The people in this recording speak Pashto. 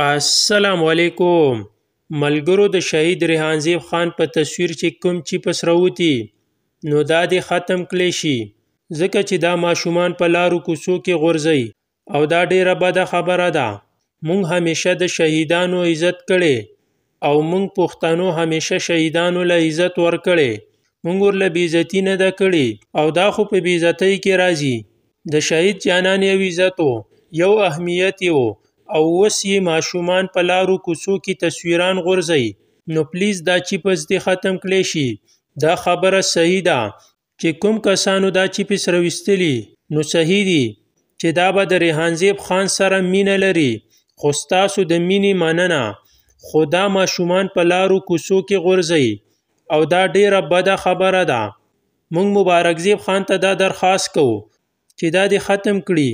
السلام علیکم ملګرو. د شهید ریحانزیب خان په تصویر چې کوم چیپس راوتی نو دا دې ختم کړی شي، ځکه چې دا ماشومان په لارو کوڅو کې غورځي او دا ډیره بده خبره ده. مونږ همیشه د شهیدانو عزت کړي او مونږ پښتنو همیشه شهیدانو له عزت ورکړي. مونږ ورله بېعزتي نه ده کړې او دا خو په بېعزتۍ کې راځي. د شهید جانان یو عزت یو اهمیت یې او اوس یې ماشومان په لارو کوڅو کې تصویران غورځي. نو پلیز دا چیپس دې ختم کړی شي. دا خبره صحیح ده چې کوم کسانو دا چیپس راویستلي نو صحیح دي چې دا به د ریحانزیب خان سره مینه لري، خو ستاسو د مینې مننه، خو دا ماشومان په لارو کوڅو کې غورځي او دا ډیره بده خبره ده. مونږ مبارکزیب خان ته دا درخواست کوو چې دا دې ختم کړي.